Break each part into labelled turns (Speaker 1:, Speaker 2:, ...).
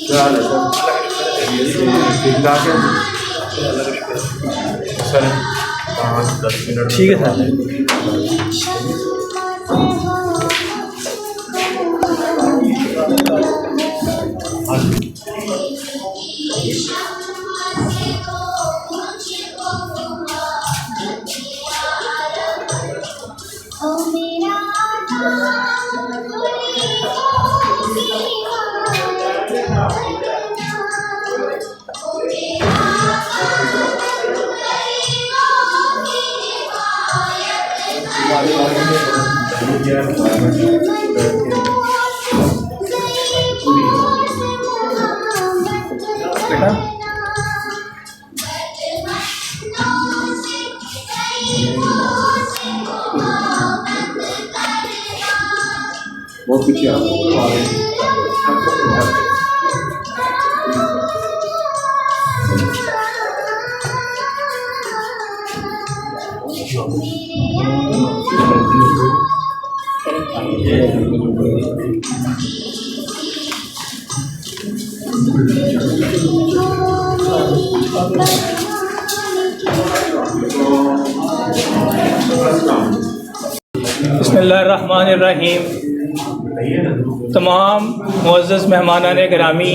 Speaker 1: क्या हाल है सर? ठीक ठाक है सर। 5-10 मिनट
Speaker 2: ठीक है सर।
Speaker 1: बहुत पीछे आ
Speaker 2: बिस्मिल्लाहिर्रहमानिर्रहीम। तमाम मुअज़्ज़ज़ मेहमानान गिरामी,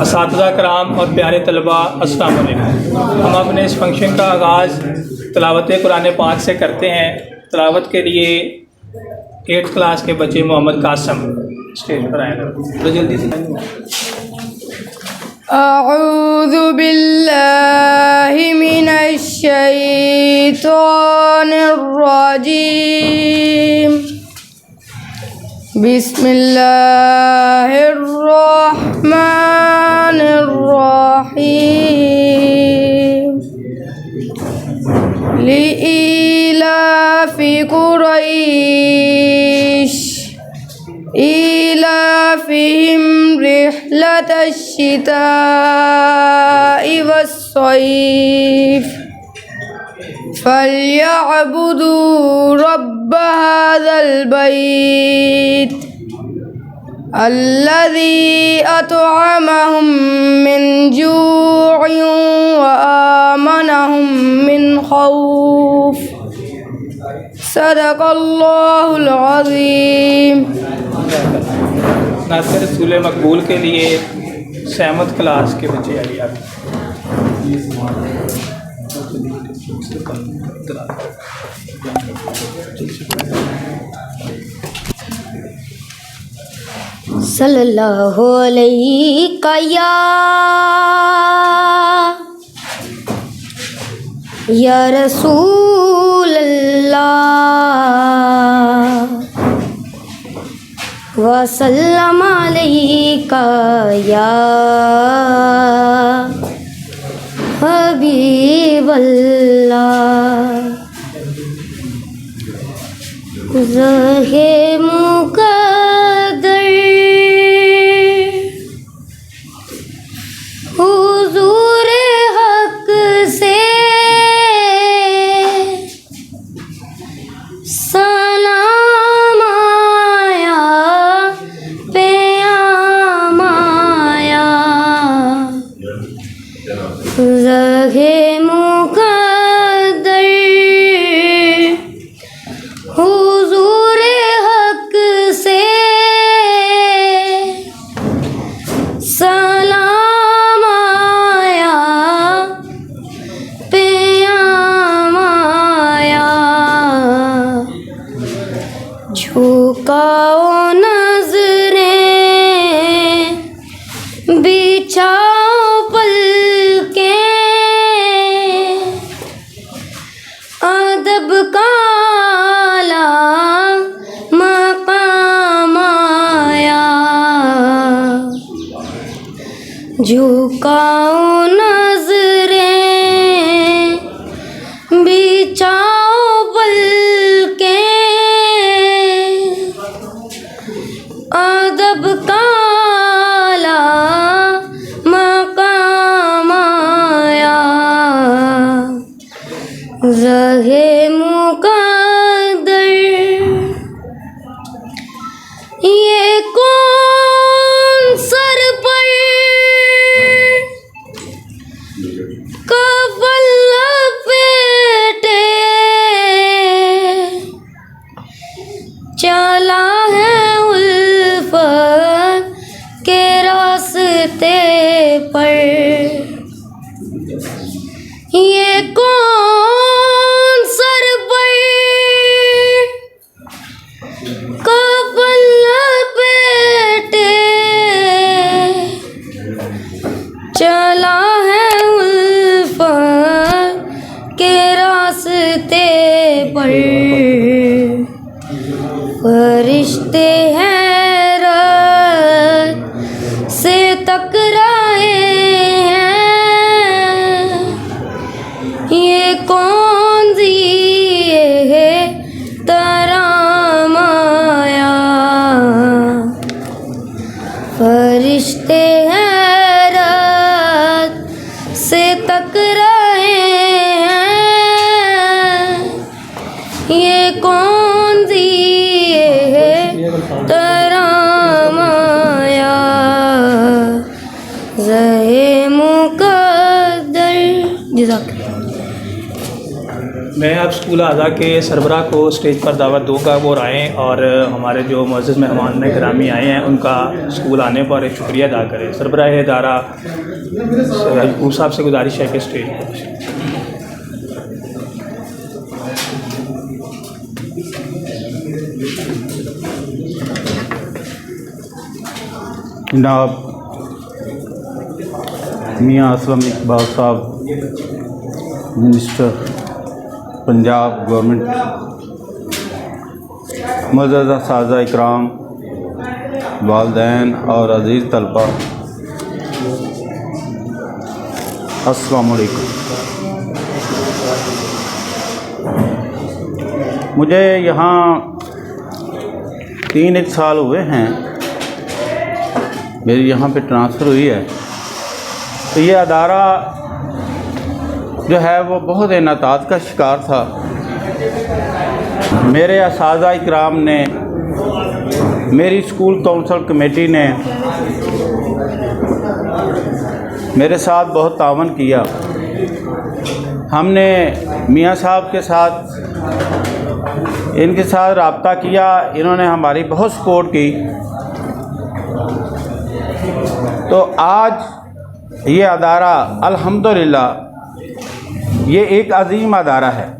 Speaker 2: असातिज़ा कराम और प्यारे तलबा, अस्सलाम वालेकुम। हम अपने इस फंक्शन का आगाज़ तिलावत कुरान पाक से करते हैं। तिलावत के लिए 8th क्लास के बच्चे मोहम्मद कासम स्टेज पर आएगा। तो जल्दी से
Speaker 3: अऊज़ु बिल्लाहि मिनश शैतानिर रजीम। बिस्मिल्लाहिर रहमानिर रहीम। लिइलाफि कुरैश इलाफिहिम रिह्लतश शिताइ वस्सैफ फल्यअबुदू रब्ब हाज़ल बैत अल्लज़ी अतअमहुम मिन जूअइन व आमनहुम मिन खौफ। सदक़ल्लाहुल अज़ीम।
Speaker 2: नासिर रसूल मकबूल के लिए 7th क्लास के बच्चे आइए आप।
Speaker 3: सल्लल्लाहु अलैहि या रसूल अल्लाह वसल्लम अलैका या हबीबल्लाह। ज़हे मुक़द्दर हुज़ूर हक़ से सलाम आया, प्याम आया। ज़हे मुक़द्दर हुज़ूर हक़ से सलाम आया, प्याम आया। झुकाओ नज़रें, बिछाओ पलकें, अदब का आला मक़ाम आया। झुकाओ नज़रें, बिछाओ पलकें, पर फरिश्ते हैरत से टकराए हैं। ये कौन सी है तरामाया, फरिश्ते हैरत से टकराए हैं। ये कौन सी है तरामाया, ज़हे मुक़द्दर। जज़ाकल्लाह।
Speaker 2: मैं अब स्कूल आज़ा के सरबराह को स्टेज पर दावत दूँगा, वो आएँ और हमारे जो मुअज़्ज़ज़ मेहमान गिरामी आए हैं उनका स्कूल आने पर एक शुक्रिया अदा करें। सरबराह इदारा याकूब साहब से गुजारिश है कि स्टेज पर
Speaker 4: जनाब मियाँ असलम इकबाल साहब, मिनिस्टर पंजाब गवर्नमेंट, मुअज़्ज़ज़ साज़ा इकराम, वालदैन और अज़ीज़ तलबा, अस्सलाम वालेकुम। मुझे यहाँ 3 साल हुए हैं, मेरी यहाँ पे ट्रांसफ़र हुई है। तो ये अदारा जो है वो बहुत इनातात का शिकार था। मेरे असातिज़ा इकराम ने, मेरी स्कूल काउंसिल कमेटी ने मेरे साथ बहुत तावन किया। हमने मियाँ साहब के साथ, इनके साथ रब्ता किया, इन्होंने हमारी बहुत सपोर्ट की। तो आज ये अदारा अल्हम्दुलिल्लाह ये एक अज़ीम अदारा है।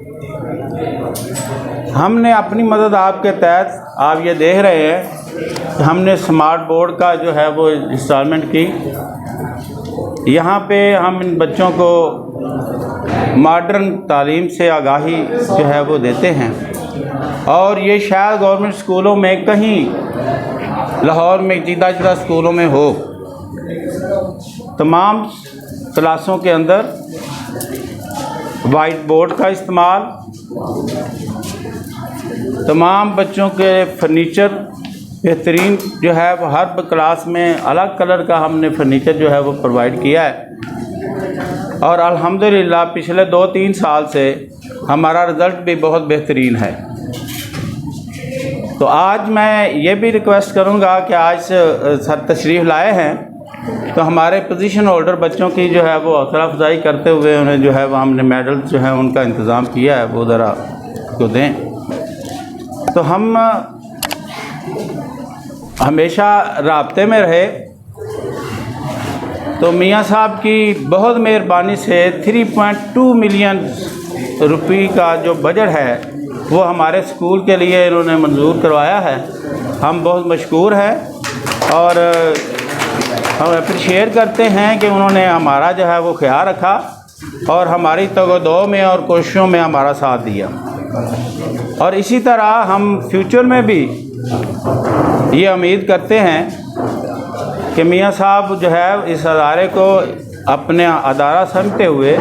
Speaker 4: हमने अपनी मदद आपके तहत, आप ये देख रहे हैं, हमने स्मार्ट बोर्ड का जो है वो इंस्टॉलमेंट की। यहाँ पे हम इन बच्चों को मॉडर्न तालीम से आगाही जो है वो देते हैं। और ये शायद गवर्नमेंट स्कूलों में कहीं लाहौर में जुदा स्कूलों में हो। तमाम क्लासों के अंदर वाइट बोर्ड का इस्तेमाल, तमाम बच्चों के फर्नीचर बेहतरीन जो है वो हर क्लास में अलग कलर का हमने फर्नीचर जो है वो प्रोवाइड किया है। और अल्हम्दुलिल्लाह पिछले 2-3 साल से हमारा रिज़ल्ट भी बहुत बेहतरीन है। तो आज मैं ये भी रिक्वेस्ट करूँगा कि आज सर तशरीफ़ लाए हैं तो हमारे पोजीशन होल्डर बच्चों की जो है वो हौसला अफजाई करते हुए उन्हें जो है वो हमने मेडल जो है उनका इंतज़ाम किया है, वो ज़रा को दें। तो हम हमेशा राब्ते में रहे। तो मियाँ साहब की बहुत मेहरबानी से 3.2 मिलियन रुपये का जो बजट है वो हमारे स्कूल के लिए इन्होंने मंजूर करवाया है। हम बहुत मशकूर हैं और हम अप्रिशिएट करते हैं कि उन्होंने हमारा जो है वो ख्याल रखा और हमारी तगदो में और कोशिशों में हमारा साथ दिया। और इसी तरह हम फ्यूचर में भी ये उम्मीद करते हैं कि मियाँ साहब जो है इस अदारे को अपने अदारा समझते हुए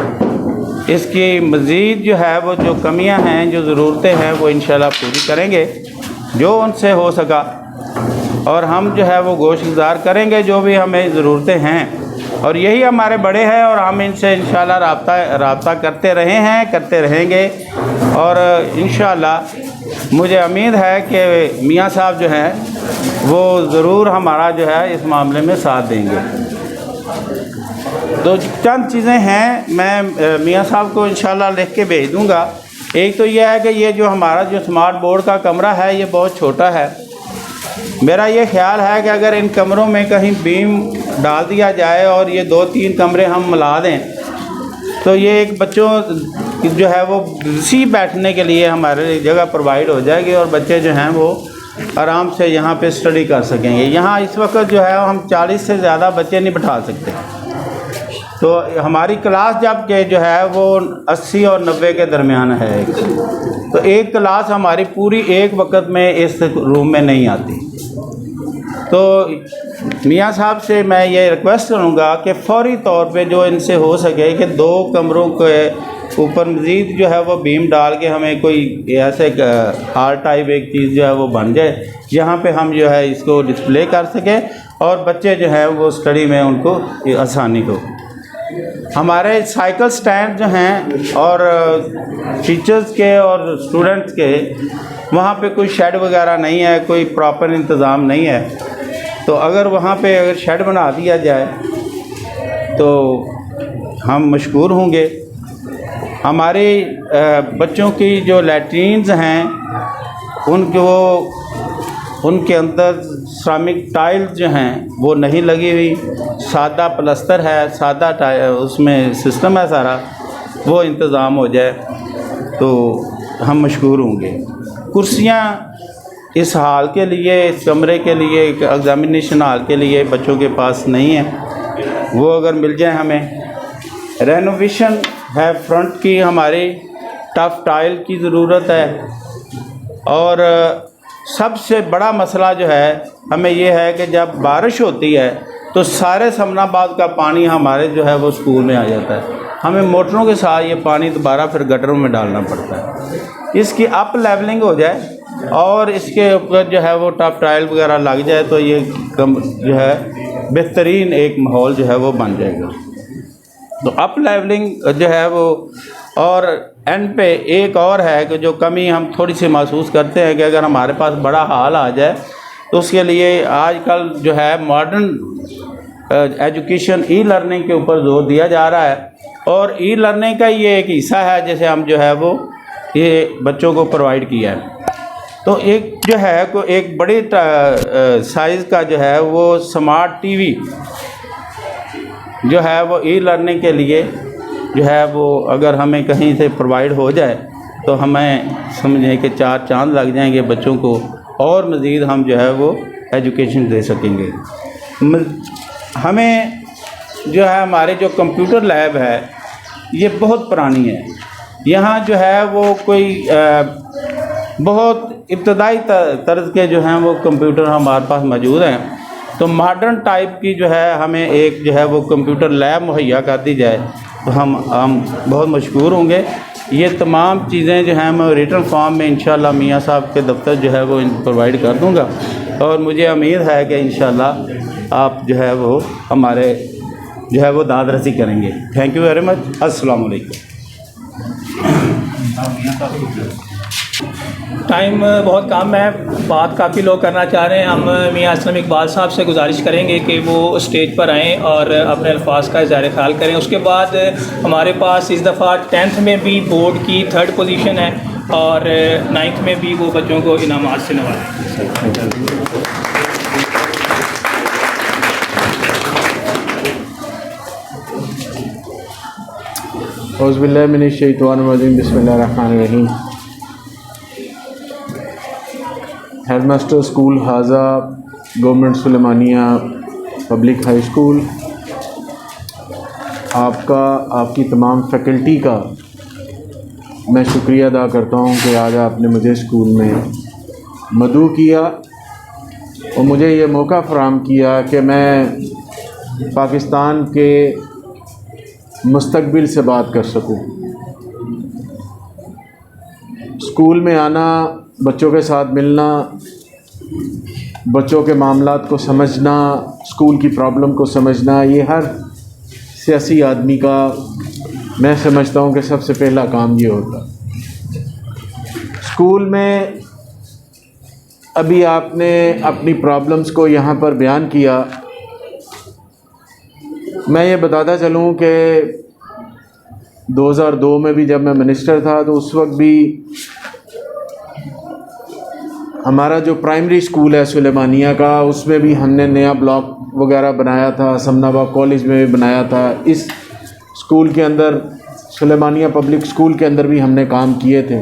Speaker 4: इसकी मज़ीद जो है वो जो कमियां हैं, जो ज़रूरतें हैं, वो इंशाल्लाह पूरी करेंगे जो उनसे हो सका। और हम जो है वो गोशगुजार करेंगे जो भी हमें ज़रूरतें हैं। और यही हमारे बड़े हैं और हम इनसे इंशाल्लाह राब्ता करते रहे हैं, करते रहेंगे। और इंशाल्लाह मुझे उम्मीद है कि मियाँ साहब जो हैं वो ज़रूर हमारा जो है इस मामले में साथ देंगे। तो चंद चीज़ें हैं, मैं मियाँ साहब को इंशाल्लाह लिख के भेज दूँगा। एक तो यह है कि ये जो हमारा जो स्मार्ट बोर्ड का कमरा है ये बहुत छोटा है। मेरा ये ख्याल है कि अगर इन कमरों में कहीं बीम डाल दिया जाए और ये 2-3 कमरे हम मिला दें तो ये एक बच्चों जो है वो इसी बैठने के लिए हमारे जगह प्रोवाइड हो जाएगी और बच्चे जो हैं वो आराम से यहाँ पे स्टडी कर सकेंगे। यहाँ इस वक्त जो है हम 40 से ज़्यादा बच्चे नहीं बैठा सकते। तो हमारी क्लास जब के जो है वो 80 और 90 के दरमियान है। तो एक क्लास हमारी पूरी एक वक्त में इस रूम में नहीं आती। तो मियाँ साहब से मैं ये रिक्वेस्ट करूँगा कि फ़ौरी तौर पे जो इनसे हो सके कि 2 कमरों के ऊपर मज़ीद जो है वो बीम डाल के हमें कोई ऐसे हॉल टाइप एक चीज़ जो है वो बन जाए, जहाँ पे हम जो है इसको डिस्प्ले कर सकें और बच्चे जो है वो स्टडी में उनको आसानी हो। हमारे साइकिल स्टैंड जो हैं और टीचर्स के और स्टूडेंट्स के वहाँ पे कोई शेड वगैरह नहीं है, कोई प्रॉपर इंतज़ाम नहीं है। तो अगर वहाँ पे अगर शेड बना दिया जाए तो हम मशकूर होंगे। हमारे बच्चों की जो लैट्रीन्स हैं उनके अंदर सिरेमिक टाइल्स जो हैं वो नहीं लगी हुई, सादा प्लास्टर है, सादा उसमें सिस्टम है सारा, वो इंतज़ाम हो जाए तो हम मशकूर होंगे। कुर्सियाँ इस हॉल के लिए, इस कमरे के लिए, एग्ज़ामिनेशन हॉल के लिए बच्चों के पास नहीं है, वो अगर मिल जाए हमें। रेनोवेशन है फ्रंट की, हमारी टफ टाइल की ज़रूरत है। और सबसे बड़ा मसला जो है हमें ये है कि जब बारिश होती है तो सारे समनाबाद का पानी हमारे जो है वो स्कूल में आ जाता है। हमें मोटरों के साथ ये पानी दोबारा फिर गटरों में डालना पड़ता है। इसकी अप लेवलिंग हो जाए और इसके ऊपर जो है वो टफ टाइल वगैरह लग जाए तो ये जो है बेहतरीन एक माहौल जो है वो बन जाएगा। तो अप लेवलिंग जो है वो, और एंड पे एक और है कि जो कमी हम थोड़ी सी महसूस करते हैं कि अगर हमारे पास बड़ा हॉल आ जाए तो उसके लिए आजकल जो है मॉडर्न एजुकेशन ई लर्निंग के ऊपर जोर दिया जा रहा है और ई लर्निंग का ये एक हिस्सा है जैसे हम जो है वो ये बच्चों को प्रोवाइड किया है। तो एक जो है को एक बड़ी साइज़ का जो है वो स्मार्ट टीवी जो है वो ई लर्निंग के लिए जो है वो अगर हमें कहीं से प्रोवाइड हो जाए तो हमें समझें कि 4 चांद लग जाएंगे बच्चों को, और मज़ीद हम जो है वो एजुकेशन दे सकेंगे। हमें जो है हमारे जो कंप्यूटर लैब है ये बहुत पुरानी है। यहाँ जो है वो कोई बहुत इब्तदाई तर्ज के जो हैं वो कंप्यूटर हमारे पास मौजूद हैं। तो मॉडर्न टाइप की जो है हमें एक जो है वो कंप्यूटर लैब मुहैया कर दी जाए तो हम बहुत मशकूर होंगे। ये तमाम चीज़ें जो हैं मैं रिटन फॉर्म में इंशाल्लाह मियाँ साहब के दफ्तर जो है वो प्रोवाइड कर दूँगा और मुझे उम्मीद है कि इंशाल्लाह आप जो है वो हमारे जो है वो दादरसी करेंगे। Thank you very much. अस्सलाम वालेकुम।
Speaker 2: टाइम बहुत कम है, बात काफ़ी लोग करना चाह रहे हैं। हम मियाँ असलम इकबाल साहब से गुजारिश करेंगे कि वो स्टेज पर आएँ और अपने अल्फाज का इज़हार ख्याल करें। उसके बाद हमारे पास इस दफ़ा 10th में भी बोर्ड की 3rd पोजीशन है और 9th में भी वो बच्चों को इनामात से नवाजें।
Speaker 5: औज़ुबिल्लाहि मिनश्शैतानिर्रजीम, बिस्मिल्लाहिर्रहमानिर्रहीम। हेडमास्टर स्कूल हाजा government Sulaimania public high school, आपकी तमाम फैकल्टी का मैं शुक्रिया अदा करता हूँ कि आज आपने मुझे स्कूल में मदऊ किया और मुझे ये मौका फराहम किया कि मैं पाकिस्तान के मुस्तकबिल से बात कर सकूं। स्कूल में आना, बच्चों के साथ मिलना, बच्चों के मामलात को समझना, स्कूल की प्रॉब्लम को समझना, ये हर सियासी आदमी का मैं समझता हूँ कि सबसे पहला काम ये होता। स्कूल में अभी आपने अपनी प्रॉब्लम्स को यहाँ पर बयान किया। मैं ये बताता चलूँ कि 2002 में भी जब मैं मिनिस्टर था तो उस वक्त भी हमारा जो प्राइमरी स्कूल है सुलेमानिया का, उसमें भी हमने नया ब्लॉक वगैरह बनाया था, समनाबाद कॉलेज में भी बनाया था। इस स्कूल के अंदर, सुलेमानिया पब्लिक स्कूल के अंदर भी हमने काम किए थे।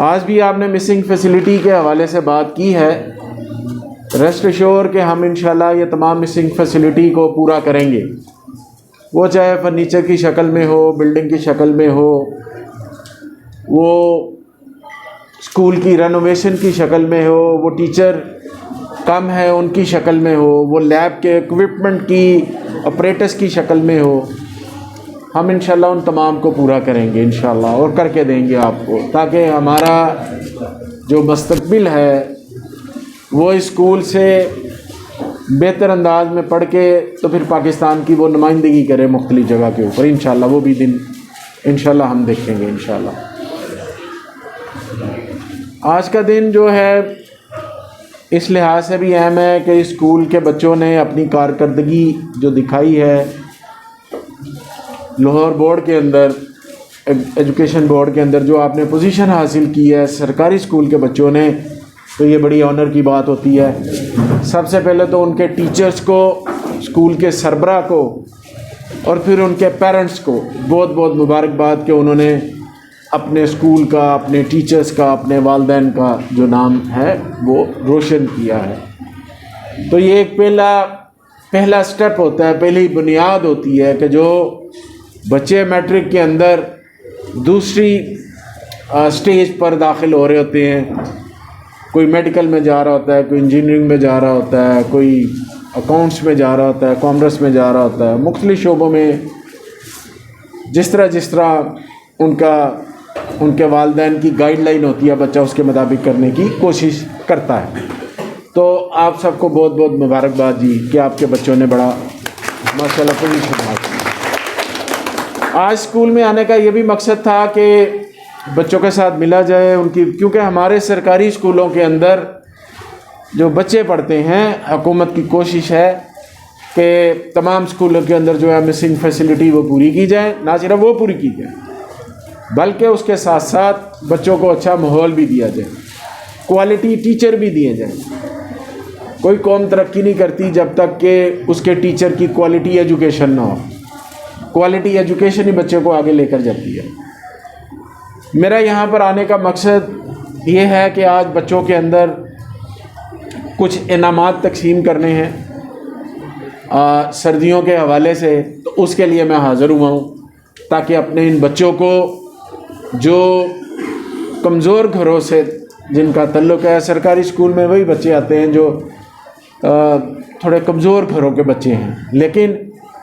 Speaker 5: आज भी आपने मिसिंग फैसिलिटी के हवाले से बात की है। रेस्ट एश्योर कि हम इंशाल्लाह ये तमाम मिसिंग फैसिलिटी को पूरा करेंगे, वो चाहे फर्नीचर की शक्ल में हो, बिल्डिंग की शक्ल में हो, वो स्कूल की रेनोवेशन की शक्ल में हो, वो टीचर कम है उनकी शक्ल में हो, वो लैब के इक्विपमेंट की ऑपरेटर्स की शक्ल में हो, हम इंशाल्लाह उन तमाम को पूरा करेंगे इंशाल्लाह और करके देंगे आपको, ताकि हमारा जो मुस्तकबिल है वो इस स्कूल से बेहतर अंदाज में पढ़ के तो फिर पाकिस्तान की वो नुमाइंदगी करे मुख्तलिफ जगह के ऊपर इंशाल्लाह। वो भी दिन इंशाल्लाह हम देखेंगे इंशाल्लाह। आज का दिन जो है इस लिहाज से भी अहम है कि स्कूल के बच्चों ने अपनी कारकर्दगी जो दिखाई है लाहौर बोर्ड के अंदर, एजुकेशन बोर्ड के अंदर जो आपने पोजीशन हासिल की है सरकारी स्कूल के बच्चों ने, तो ये बड़ी ऑनर की बात होती है। सबसे पहले तो उनके टीचर्स को, स्कूल के सरबराह को और फिर उनके पेरेंट्स को बहुत बहुत मुबारकबाद कि उन्होंने अपने स्कूल का, अपने टीचर्स का, अपने वालिदैन का जो नाम है वो रोशन किया है। तो ये एक पहला स्टेप होता है, पहली बुनियाद होती है कि जो बच्चे मैट्रिक के अंदर दूसरी स्टेज पर दाखिल हो रहे होते हैं, कोई मेडिकल में जा रहा होता है, कोई इंजीनियरिंग में जा रहा होता है, कोई अकाउंट्स में जा रहा होता है, कॉमर्स में जा रहा होता है, मुख्तलिफ शोबों में जिस तरह उनके वालिदैन की गाइडलाइन होती है बच्चा उसके मुताबिक करने की कोशिश करता है। तो आप सबको बहुत बहुत मुबारकबाद जी कि आपके बच्चों ने बड़ा माशाल्लाह पोजीशन हासिल। आज स्कूल में आने का ये भी मकसद था कि बच्चों के साथ मिला जाए उनकी, क्योंकि हमारे सरकारी स्कूलों के अंदर जो बच्चे पढ़ते हैं हुकूमत की कोशिश है कि तमाम स्कूलों के अंदर जो है मिसिंग फैसिलिटी वो पूरी की जाए, ना सिर्फ वो पूरी की जाए बल्कि उसके साथ साथ बच्चों को अच्छा माहौल भी दिया जाए, क्वालिटी टीचर भी दिए जाए। कोई कौम तरक्की नहीं करती जब तक कि उसके टीचर की क्वालिटी एजुकेशन ना हो। क्वालिटी एजुकेशन ही बच्चे को आगे लेकर जाती है। मेरा यहाँ पर आने का मकसद ये है कि आज बच्चों के अंदर कुछ इनामात तकसीम करने हैं सर्दियों के हवाले से, तो उसके लिए मैं हाज़िर हुआ हूँ ताकि अपने इन बच्चों को जो कमज़ोर घरों से जिनका तल्लुक़ है, सरकारी स्कूल में वही बच्चे आते हैं जो थोड़े कमज़ोर घरों के बच्चे हैं लेकिन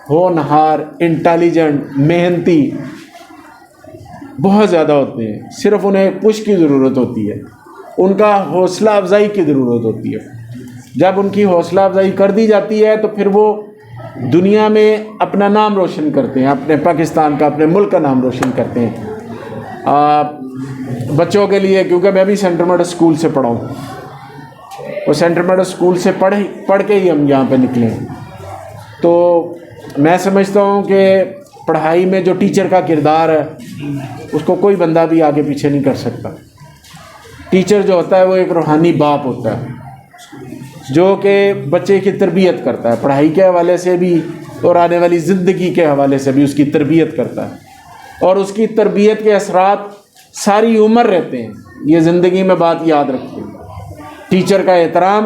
Speaker 5: होनहार, इंटेलिजेंट, मेहनती बहुत ज़्यादा होते हैं। सिर्फ़ उन्हें पुश की ज़रूरत होती है, उनका हौसला अफजाई की ज़रूरत होती है। जब उनकी हौसला अफजाई कर दी जाती है तो फिर वो दुनिया में अपना नाम रोशन करते हैं, अपने पाकिस्तान का, अपने मुल्क का नाम रोशन करते हैं। बच्चों के लिए, क्योंकि मैं भी सेंट्रल मॉडल स्कूल से पढ़ा हूँ और सेंट्रल मॉडल स्कूल से पढ़ के ही हम यहाँ पे निकले, तो मैं समझता हूँ कि पढ़ाई में जो टीचर का किरदार है उसको कोई बंदा भी आगे पीछे नहीं कर सकता। टीचर जो होता है वो एक रूहानी बाप होता है जो कि बच्चे की तरबियत करता है, पढ़ाई के हवाले से भी और आने वाली ज़िंदगी के हवाले से भी उसकी तरबियत करता है, और उसकी तरबियत के असरात सारी उम्र रहते हैं। ये ज़िंदगी में बात याद रखिए। टीचर का एहतराम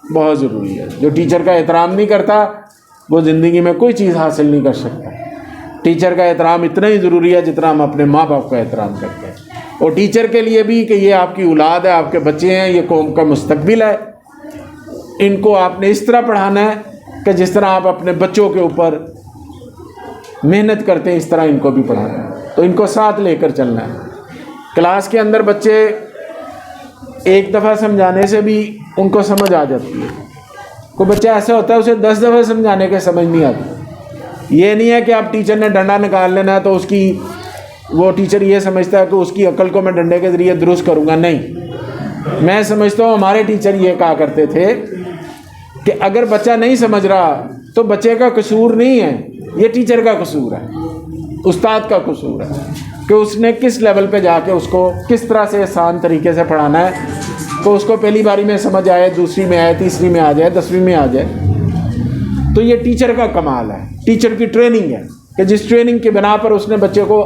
Speaker 5: बहुत ज़रूरी है। जो टीचर का एहतराम नहीं करता वो ज़िंदगी में कोई चीज़ हासिल नहीं कर सकता। टीचर का एहतराम इतना ही ज़रूरी है जितना हम अपने माँ बाप का एहतराम करते हैं, और टीचर के लिए भी कि ये आपकी औलाद है, आपके बच्चे हैं, ये कौम का मुस्तकबिल है। इनको आपने इस तरह पढ़ाना है कि जिस तरह आप अपने बच्चों के ऊपर मेहनत करते हैं इस तरह इनको भी पढ़ाना है। तो इनको साथ लेकर चलना है। क्लास के अंदर बच्चे एक दफ़ा समझाने से भी उनको समझ आ जाती है। कोई बच्चा ऐसा होता है उसे 10 दफ़ा समझाने के समझ नहीं आती। ये नहीं है कि आप टीचर ने डंडा निकाल लेना है तो वो टीचर ये समझता है कि उसकी अक्ल को मैं डंडे के ज़रिए दुरुस्त करूँगा। नहीं, मैं समझता हूँ हमारे टीचर ये कहा करते थे कि अगर बच्चा नहीं समझ रहा तो बच्चे का कसूर नहीं है, ये टीचर का कसूर है, उस्ताद का कसूर है कि उसने किस लेवल पे जाके उसको किस तरह से आसान तरीके से पढ़ाना है तो उसको पहली बारी में समझ आए, दूसरी में आए, तीसरी में आ जाए, 10वीं में आ जाए। तो ये टीचर का कमाल है, टीचर की ट्रेनिंग है कि जिस ट्रेनिंग के बिना पर उसने बच्चे को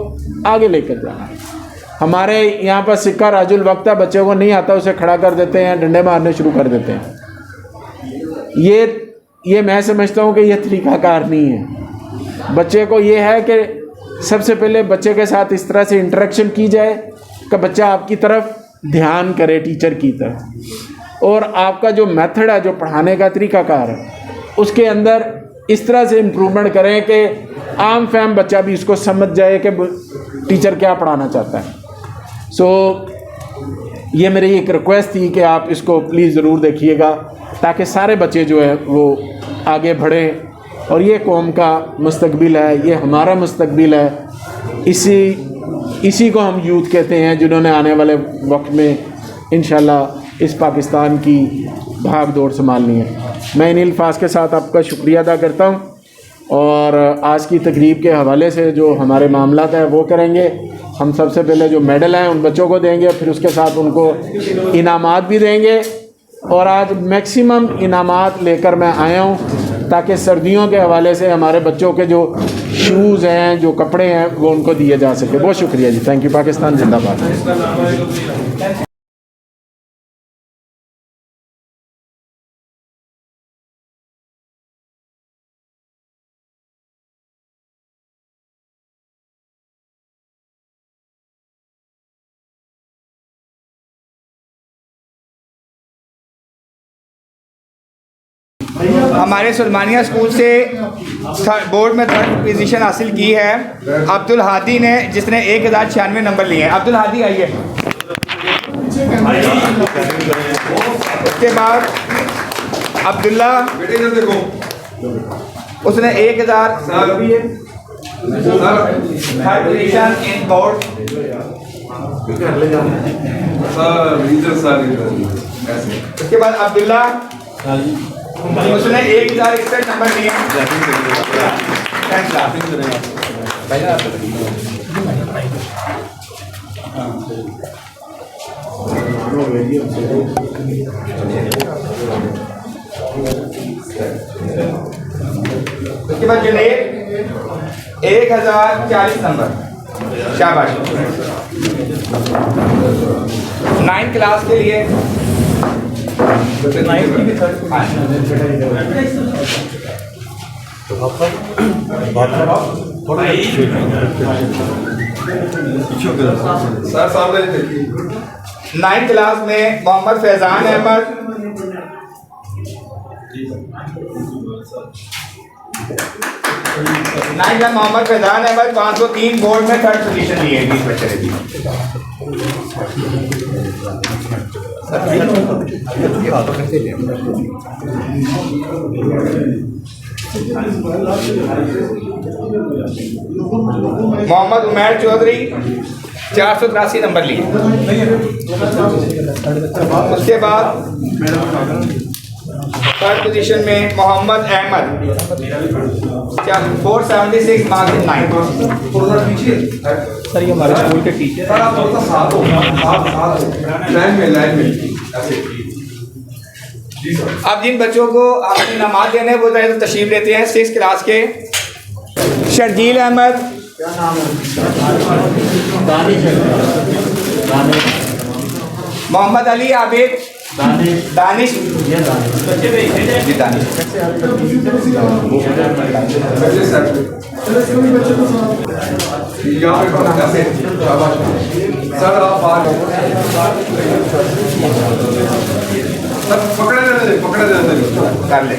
Speaker 5: आगे लेकर जाना है। हमारे यहाँ पर सिक्का राजुल वक्त है, बच्चे को नहीं आता उसे खड़ा कर देते हैं, डंडे मारने शुरू कर देते हैं। ये मैं समझता हूँ कि यह तरीक़ाकार नहीं है। बच्चे को ये है कि सबसे पहले बच्चे के साथ इस तरह से इंटरेक्शन की जाए कि बच्चा आपकी तरफ ध्यान करे टीचर की तरह, और आपका जो मेथड है, जो पढ़ाने का तरीकाकार है, उसके अंदर इस तरह से इम्प्रूवमेंट करें कि आम फहम बच्चा भी इसको समझ जाए कि टीचर क्या पढ़ाना चाहता है। सो ये मेरी एक रिक्वेस्ट थी कि आप इसको प्लीज़ ज़रूर देखिएगा, ताकि सारे बच्चे जो है वो आगे बढ़ें, और ये कौम का मुस्तकबिल है, ये हमारा मुस्तकबिल है। इसी को हम यूथ कहते हैं, जिन्होंने आने वाले वक्त में इंशाल्लाह इस पाकिस्तान की भाग दौड़ संभालनी है। मैं इन अल्फाज के साथ आपका शुक्रिया अदा करता हूँ, और आज की तकरीब के हवाले से जो हमारे मामलात हैं वो करेंगे। हम सबसे पहले जो मेडल हैं उन बच्चों को देंगे, फिर उसके साथ उनको इनामात भी देंगे, और आज मैक्सिमम इनामात लेकर मैं आया हूँ ताकि सर्दियों के हवाले से हमारे बच्चों के जो शूज़ हैं, जो कपड़े हैं, वो उनको दिए जा सके। बहुत शुक्रिया जी, थैंक यू। पाकिस्तान जिंदाबाद।
Speaker 6: हमारे सुलेमानिया स्कूल से बोर्ड में 3rd पोजीशन हासिल की है अब्दुल हादी ने, जिसने 1096 नंबर लिए हैं। अब्दुल हादी आइए। उसके बाद अब्दुल्ला, उसने 1000 3rd पोजीशन इन बोर्ड। उसके बाद अब्दुल्ला, उसने 1061 नंबर लिए। उसके बाद जुनेद 1040 नंबर, शाबाश। 9th क्लास के लिए
Speaker 1: सर सामने देखिए।
Speaker 6: 9th क्लास में मोहम्मद फैजान अहमद, 9th में मोहम्मद फैजान अहमद 503 बोर्ड में 3rd पोजीशन लिए। 20 बच्चे ने दी। मोहम्मद उमैर चौधरी 483 नंबर लिए। उसके बाद 3rd पोजीशन में Mohammad Ahmed 476 marks in 9th।
Speaker 2: Sir ये हमारे स्कूल के टीचर
Speaker 6: अब जिन बच्चों को हम इनामात देने हैं वो तो तशरीफ लेते हैं। 6th क्लास के शर्जील अहमद, मोहम्मद अली आबिद, दानिश जी, दानिश।
Speaker 1: सर आप पकड़े
Speaker 6: कर ले।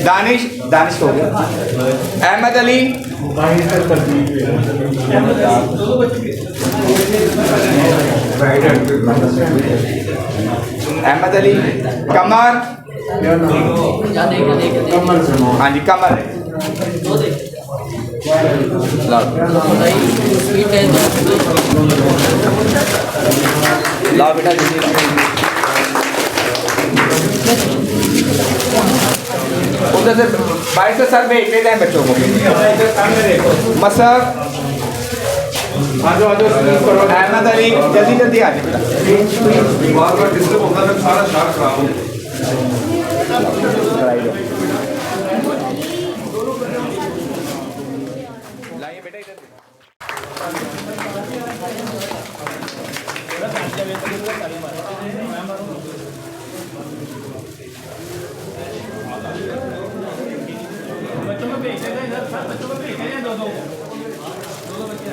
Speaker 6: दानिश हो गया। अहमद अली, अहमद अली, कमर, हाँ जी कमर है। ला बेटा उधर से बाइक से सर भेज देते हैं बच्चों को। मसर, अहमद अली, जल्दी जल्दी आ जाए बेटा।
Speaker 1: बार बार डिस्टर्ब होता है, सारा शार्ट खराब हो।
Speaker 6: लाइए बेटा इधर।
Speaker 2: बच्चों को भेज देते हैं, बच्चों को भेज देते हैं, दो बच्चे।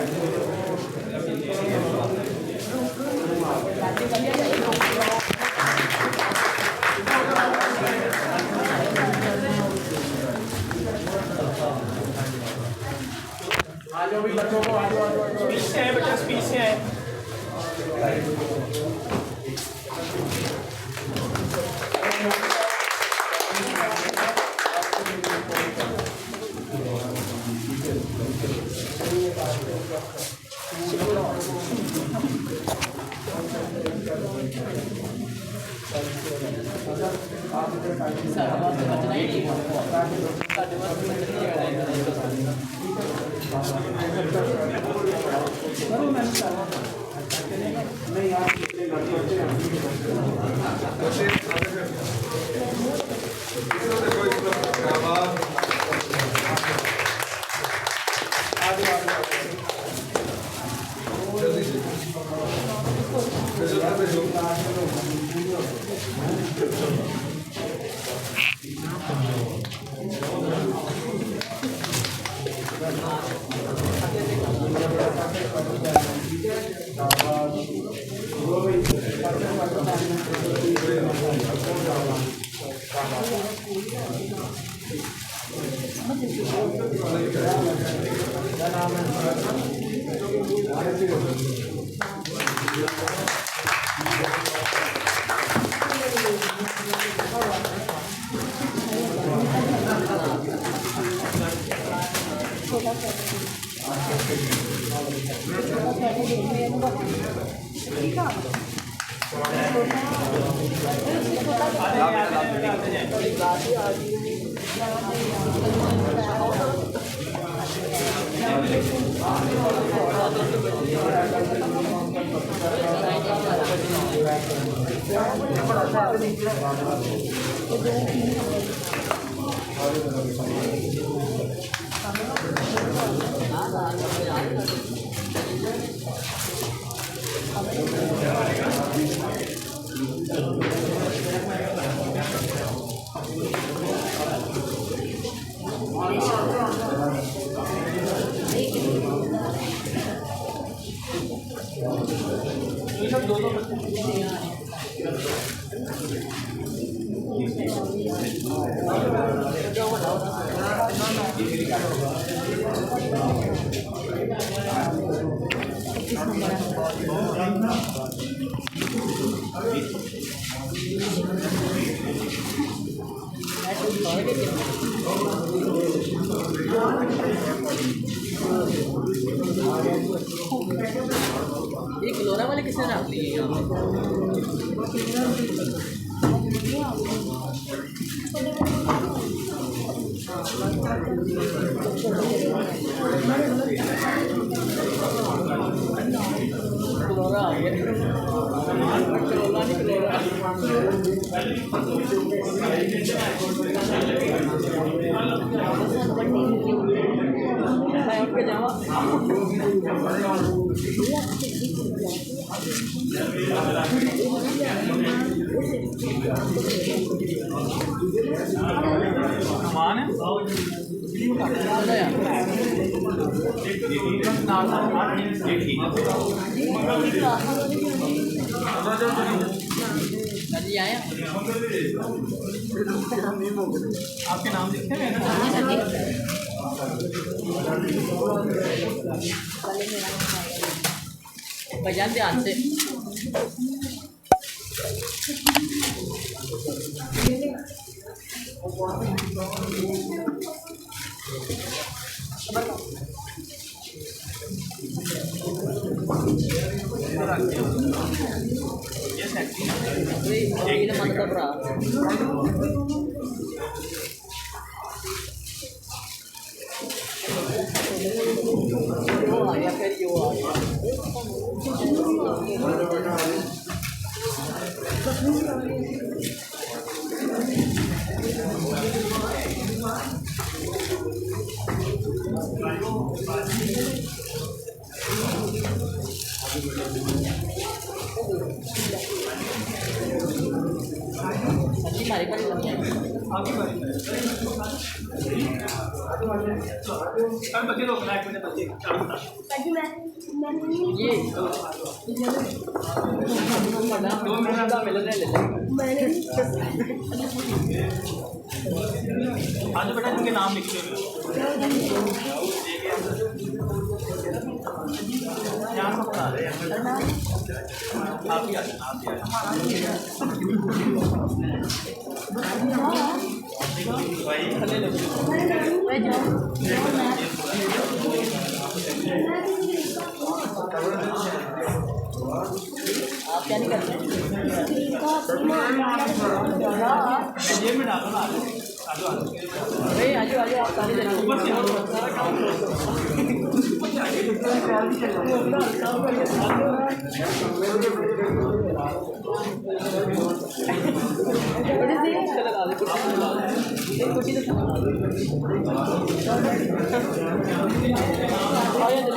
Speaker 2: स्पीच से आए बेटा, स्पीच से आए।
Speaker 7: ये कलोरा वाले किसने रख लिए यहाँ कलोरा आ गया कलोरा नहीं मैं उठ के जावा आया आपके नाम लिखे हैं भजन ध्यान से ये
Speaker 2: आज बेटा इनके नाम लिख लो। यहाँ पर बता रहे हैं आप ही
Speaker 7: आप क्या नहीं करते
Speaker 2: जेब में डालो ना
Speaker 7: भाई आजू आजू आप सारे सारा काम लगा दे कुर्सी तो आया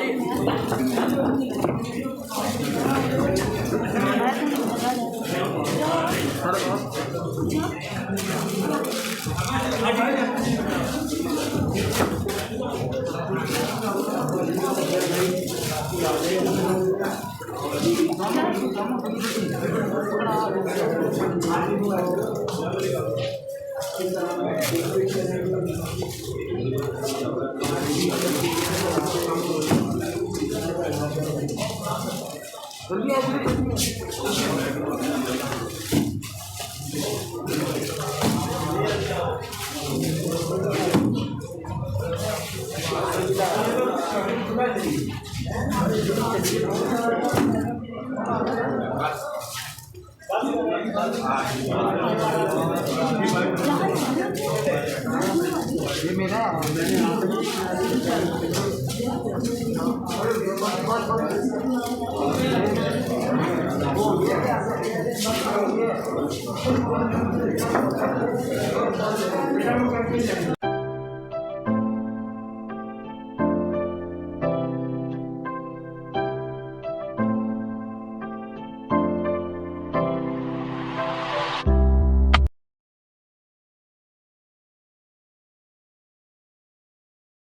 Speaker 6: मेरा